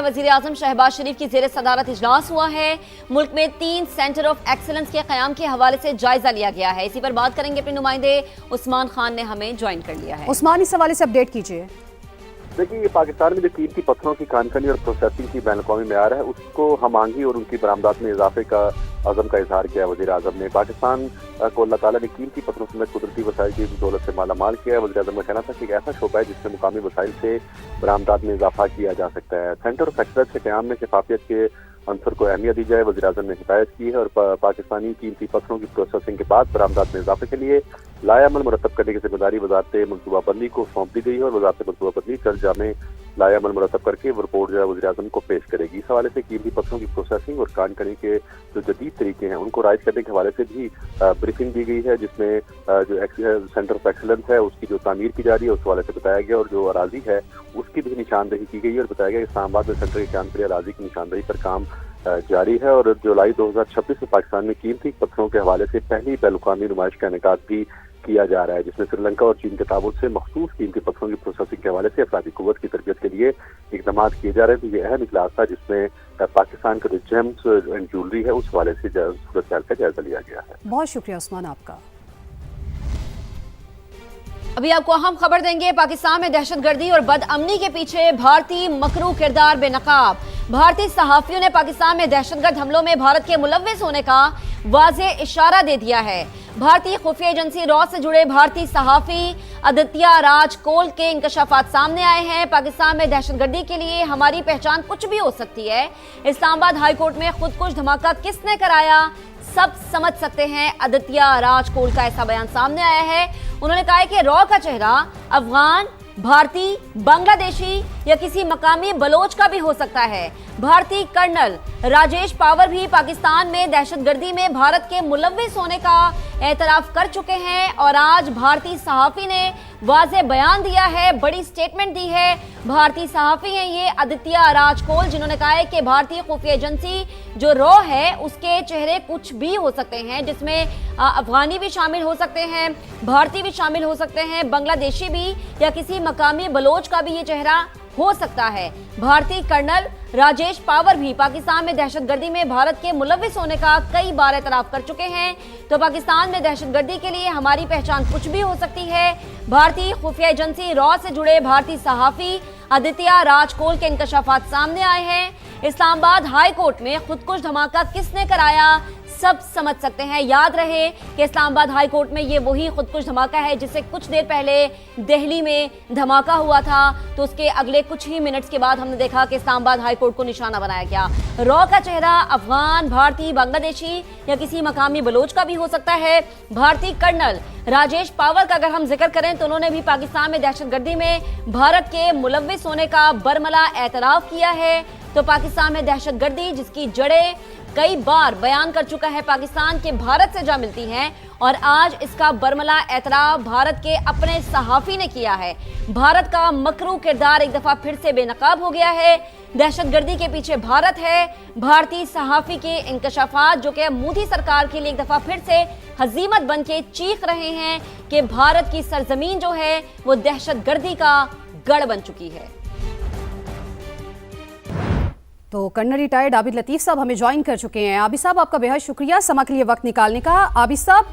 वज़ीर आज़म शहबाज शरीफ की ज़ेर सदारत इजलास हुआ है। मुल्क में 3 सेंटर ऑफ एक्सीलेंस के क़याम के हवाले से जायजा लिया गया है। इसी पर बात करेंगे, अपने नुमाइंदे उस्मान खान ने हमें ज्वाइन कर लिया है। उस्मान, इस हवाले से अपडेट कीजिए। देखिए, ये पाकिस्तान में जो कीमती पत्थरों की कानकनी और प्रोसेसिंग की बैन अवी मेयार है, उसको हम आंगी और उनकी बरामदात में इजाफे का अज़म का इजहार किया वज़ीर आज़म ने। पाकिस्तान को अल्लाह ताला ने कीमती पत्थरों समेत कुदरती वसाइल की दौलत से मालामाल किया है। वज़ीर आज़म का कहना था कि एक ऐसा शोबा है जिसमें मुकामी वसाइल से बरामदात में इजाफा किया जा सकता है। सेंटर ऑफ एक्सीलेंस के क़याम में शफाफियत के अंसर को अहमियत दी जाए, वज़ीर आज़म ने हिदायत की है। और पाकिस्तानी कीमती पत्थरों की प्रोसेसिंग के बाद बरामदात में इजाफे के लिए लायामल मुरतब करने की जिम्मेदारी वज़ारत मनसूबाबंदी को सौंप दी गई है। और वज़ारत मनसूबाबंदी कल जामे लायामल मुरतब करके रिपोर्ट जो है वज़ीर आज़म को पेश करेगी। इस हवाले से कीमती पत्थरों की प्रोसेसिंग और कानकनी के जो जदीद तरीके हैं उनको राइज करने के हवाले से भी ब्रीफिंग दी गई है, जिसमें जो सेंटर ऑफ एक्सीलेंस है उसकी जो तामीर की जा रही है उस हवाले से बताया गया। और जो अराजी है उसकी भी निशानदही की गई है और बताया गया कि इस्लामाबाद में सेंटर के क़याम के लिए अराजी की निशानदही पर काम जारी है। और जुलाई 2026 में पाकिस्तान में कीमती पत्थरों के हवाले से पहली बैनुल-अक़वामी नुमाइश का इनेकाद भी किया जा रहा है, जिसमें श्रीलंका और चीन के ताबूत से मखसूस कीमती पत्थरों की प्रोसेसिंग के हवाले से अफरादी कुव्वत की तरबियत के लिए इक़दाम किए जा रहे हैं। तो ये अहम इजलास था जिसमें पाकिस्तान का जो जेम्स एंड ज्वेलरी है उस हवाले से सूरत हाल का जायजा लिया गया है। बहुत शुक्रिया उस्मान आपका। अभी आपको अहम खबर देंगे। पाकिस्तान में दहशतगर्दी और बदअमनी के पीछे भारतीय मकरू किरदार बेनकाब। भारतीय सहाफियों ने पाकिस्तान में दहशतगर्द हमलों में भारत के मुलव्विस होने का वाज़ेह इशारा दे दिया है। भारतीय खुफिया एजेंसी रॉ से जुड़े भारतीय सहाफी आदित्य राज कोल के इंकशाफात सामने आए हैं। पाकिस्तान में दहशतगर्दी के लिए हमारी पहचान कुछ भी हो सकती है। इस्लामाबाद हाई कोर्ट में खुदकुश धमाका किसने कराया, सब समझ सकते हैं। आदित्य राज कोल का ऐसा बयान सामने आया है। उन्होंने कहा है कि रॉ का चेहरा अफगान, भारतीय, बांग्लादेशी या किसी मकामी बलोच का भी हो सकता है। भारतीय कर्नल राजेश पावर भी पाकिस्तान में दहशतगर्दी में भारत के मुलव्विस होने का एतराफ कर चुके हैं। और आज भारतीय सहाफी ने वाज़ेह बयान दिया है, बड़ी स्टेटमेंट दी है। भारतीय सहाफी हैं ये आदित्य राज कोल, जिन्होंने कहा है कि भारतीय खुफिया एजेंसी जो रॉ है उसके चेहरे कुछ भी हो सकते हैं, जिसमें अफगानी भी शामिल हो सकते हैं, भारतीय भी शामिल हो सकते हैं, बांग्लादेशी भी या किसी मकामी बलोच का भी ये चेहरा हो सकता है। भारतीय कर्नल राजेश पावर भी पाकिस्तान में दहशतगर्दी में भारत के मुलव्विस होने का कई बार एतराफ कर चुके हैं। तो पाकिस्तान में दहशतगर्दी के लिए हमारी पहचान कुछ भी हो सकती है। भारतीय खुफिया एजेंसी रॉ से जुड़े भारतीय सहाफी आदित्य राज कोल के इंकशाफात सामने आए हैं। इस्लामाबाद हाई कोर्ट में खुदकुश धमाका किसने कराया, सब समझ सकते हैं। याद रहे कि इस्लामाबाद हाई कोर्ट में ये वही खुदकुश धमाका है जिससे कुछ देर पहले दिल्ली में धमाका हुआ था। तो उसके अगले कुछ ही मिनट्स के बाद हमने देखा कि इस्लामाबाद हाई कोर्ट को निशाना बनाया गया। रॉ का चेहरा अफगान, भारतीय, बांग्लादेशी या किसी मकामी बलोच का भी हो सकता है। भारतीय कर्नल राजेश पावर का अगर हम जिक्र करें तो उन्होंने भी पाकिस्तान में दहशतगर्दी में भारत के मुलव्विस होने का बरमला एतराफ किया है। तो पाकिस्तान में दहशतगर्दी जिसकी जड़ें कई बार बयान कर चुका है पाकिस्तान के भारत से जा मिलती हैं, और आज इसका बरमला एतराफ भारत के अपने सहाफी ने किया है। भारत का मकरू किरदार एक दफा फिर से बेनकाब हो गया है। दहशतगर्दी के पीछे भारत है। भारतीय सहाफी के इंकशाफात जो कि मोदी सरकार के लिए एक दफा फिर से हजीमत बन के चीख रहे हैं कि भारत की सरजमीन जो है वो दहशतगर्दी का गढ़ बन चुकी है। तो कर्नल रिटायर्ड आबिद लतीफ साहब हमें ज्वाइन कर चुके हैं। आबिद साहब, आपका बेहद शुक्रिया समा के लिए वक्त निकालने का। आबिद साहब,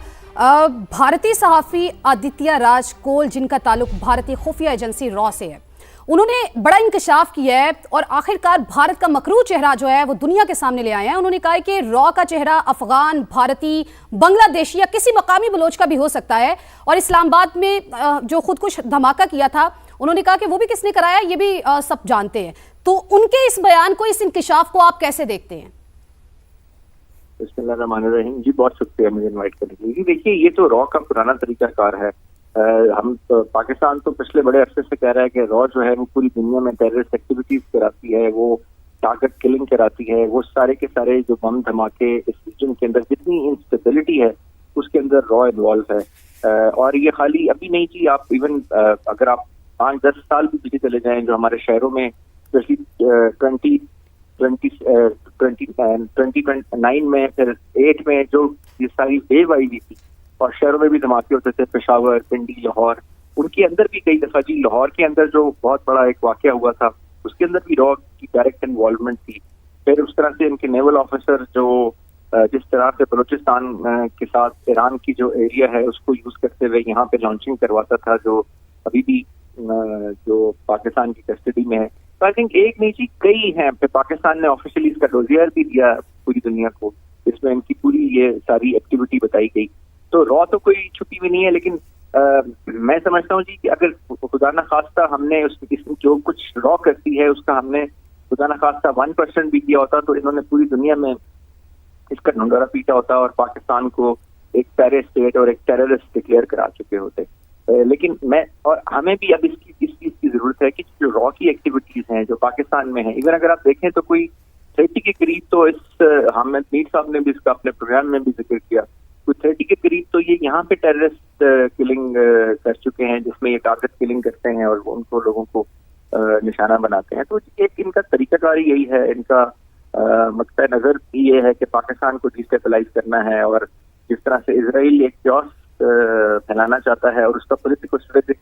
भारतीय सहाफ़ी आदित्य राज कोल जिनका ताल्लुक भारतीय खुफिया एजेंसी रॉ से है, उन्होंने बड़ा इंकशाफ किया है और आखिरकार भारत का मकरू चेहरा जो है वो दुनिया के सामने ले आए हैं। उन्होंने कहा है कि रॉ का चेहरा अफगान, भारतीय, बांग्लादेशी या किसी मकामी बलोच का भी हो सकता है। और इस्लामाबाद में जो खुदकुश धमाका किया था उन्होंने कहा कि वो भी किसने कराया ये भी सब जानते हैं। तो उनके इस बयान को, इस इंकशाफ को आप कैसे देखते हैं? बिस्मिल्लाहिर्रहमानिर्रहीम। जी, बहुत शुक्रिया मुझे इनवाइट करने के लिए। देखिए, ये तो रॉ का पुराना तरीकाकार है। हम तो पाकिस्तान तो पिछले बड़े अरसे से कह रहा है कि रॉ जो है वो पूरी दुनिया में टेररिस्ट एक्टिविटीज कराती है, वो टारगेट किलिंग कराती है, वो सारे के सारे जो बम धमाके इस रीजन के अंदर जितनी इंस्टेबिलिटी है उसके अंदर रॉ इन्वॉल्व है। और ये खाली अभी नहीं जी, आप इवन अगर आप 5-10 साल भी पीछे चले जाएं, जो हमारे शहरों में स्पेशली 2029 में फिर 8 में जो ये सारी वेव आई हुई थी और शहरों में भी धमाके होते थे, पेशावर, पिंडी, लाहौर, उनके अंदर भी कई दफा जी लाहौर के अंदर जो बहुत बड़ा एक वाकया हुआ था उसके अंदर भी रॉ की डायरेक्ट इन्वॉल्वमेंट थी। फिर उस तरह से इनके नेवल ऑफिसर जो जिस तरह से बलूचिस्तान के साथ ईरान की जो एरिया है उसको यूज करते हुए यहाँ पे लॉन्चिंग करवाता था, जो अभी भी जो पाकिस्तान की कस्टडी में है। तो आई थिंक एक नहीं कई हैं, पाकिस्तान ने ऑफिशियली इसका डोजियर भी दिया पूरी दुनिया को, इसमें इनकी पूरी ये सारी एक्टिविटी बताई गई। तो रॉ तो कोई छुपी भी नहीं है, लेकिन मैं समझता हूँ जी कि अगर खुदा न खास्ता हमने इसमें जो कुछ रॉ करती है उसका हमने खुदा न खास्ता 1% भी किया होता तो इन्होंने पूरी दुनिया में इसका ढंढोरा पीटा होता और पाकिस्तान को एक टेरर स्टेट और एक टेररिस्ट डिक्लेयर करा चुके होते। लेकिन हमें भी अब इस चीज की जरूरत है कि जो रॉ की एक्टिविटीज हैं जो पाकिस्तान में है, इवन अगर आप देखें तो कोई 30 के करीब, तो इस हामिद मीर साहब ने भी इसका अपने प्रोग्राम में भी जिक्र किया, कोई 30 के करीब तो ये यहाँ पे टेररिस्ट किलिंग कर चुके हैं, जिसमें ये टारगेट किलिंग करते हैं और उनको लोगों को निशाना बनाते हैं। तो एक इनका तरीकाकारी यही है, इनका मकसद नजर ये है कि पाकिस्तान को डिस्टेबलाइज करना है, और जिस तरह से इजराइल एक क्योस फैलाना चाहता है और उसका political strategic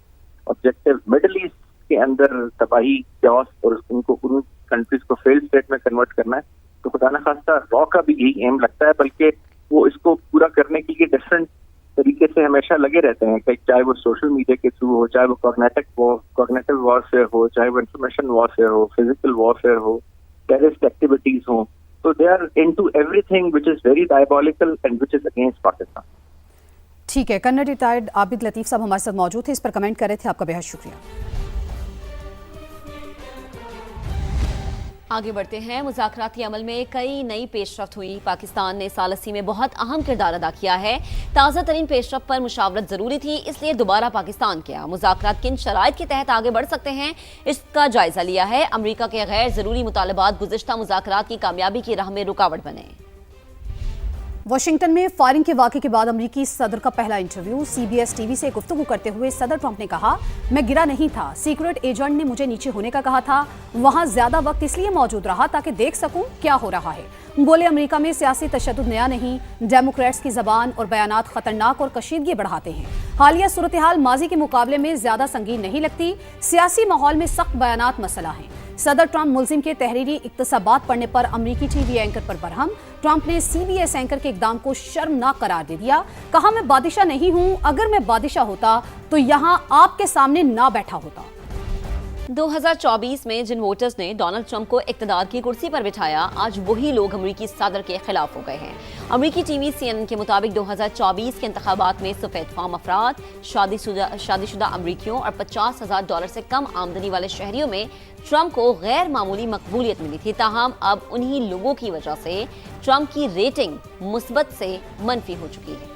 objective middle east के अंदर तबाही, क्योस और उनको उन कंट्रीज को फेल्ड स्टेट में कन्वर्ट करना है, तो खुदा न खास्ता रॉ का भी यही एम लगता है, बल्कि वो इसको पूरा करने के लिए डिफरेंट तरीके से हमेशा लगे रहते हैं, कि चाहे वो सोशल मीडिया के थ्रू हो, चाहे वो कॉग्निटिव वॉरफेयर हो, चाहे वो इंफॉर्मेशन वॉरफेयर हो, फिजिकल वॉरफेयर हो, टेररिस्ट एक्टिविटीज हो। तो they are into everything which is very diabolical and which is against Pakistan. ठीक है, कर्नल रिटायर्ड आबिद लतीफ साहब हमारे साथ मौजूद थे, इस पर कमेंट कर रहे थे, आपका बेहद शुक्रिया। आगे बढ़ते हैं। मुज़ाकराती अमल में कई नई पेशरफ्त हुई। पाकिस्तान ने सालसी में बहुत अहम किरदार अदा किया है। ताज़ा तरीन पेशरफ्त पर मुशावरत ज़रूरी थी, इसलिए दोबारा पाकिस्तान किया। मुज़ाकरात किन शराइत के तहत आगे बढ़ सकते हैं, इसका जायजा लिया है। अमरीका के गैर ज़रूरी मुतालबात गुज़िश्ता मुज़ाकरात की कामयाबी की राह में रुकावट बने। वाशिंगटन में फायरिंग के वाक़े के बाद अमरीकी सदर का पहला इंटरव्यू। CBS टीवी से गुफ्तगू करते हुए सदर ट्रंप ने कहा, मैं गिरा नहीं था, सीक्रेट एजेंट ने मुझे नीचे होने का कहा था, वहां ज्यादा वक्त इसलिए मौजूद रहा ताकि देख सकूं क्या हो रहा है। बोले, अमेरिका में सियासी तशद्दुद नया नहीं, डेमोक्रेट्स की जबान और बयानात खतरनाक और कशीदगी बढ़ाते हैं। हालिया सूरत हाल माजी के मुकाबले में ज्यादा संगीन नहीं लगती, सियासी माहौल में सख्त बयानात मसला है। सदर ट्रंप मुल्जिम के तहरीरी इक्तसाबात पढ़ने पर अमरीकी टीवी एंकर पर बरहम। ट्रंप ने CBS एंकर के इकदाम को शर्मनाक करार दे दिया। कहा, मैं बादशाह नहीं हूं, अगर मैं बादशाह होता तो यहां आपके सामने ना बैठा होता। 2024 में जिन वोटर्स ने डोनाल्ड ट्रंप को इक़्तिदार की कुर्सी पर बिठाया, आज वही लोग अमरीकी सदर के खिलाफ हो गए हैं। अमरीकी टीवी CNN के मुताबिक 2024 के इंतखाबात में सफेद फार्म अफराद, शादीशुदा अमरीकियों और $50,000 से कम आमदनी वाले शहरियों में ट्रंप को गैर मामूली मकबूलियत मिली थी। ताहम अब उन्हीं लोगों की वजह से ट्रंप की रेटिंग मुस्बत से मनफी हो चुकी है।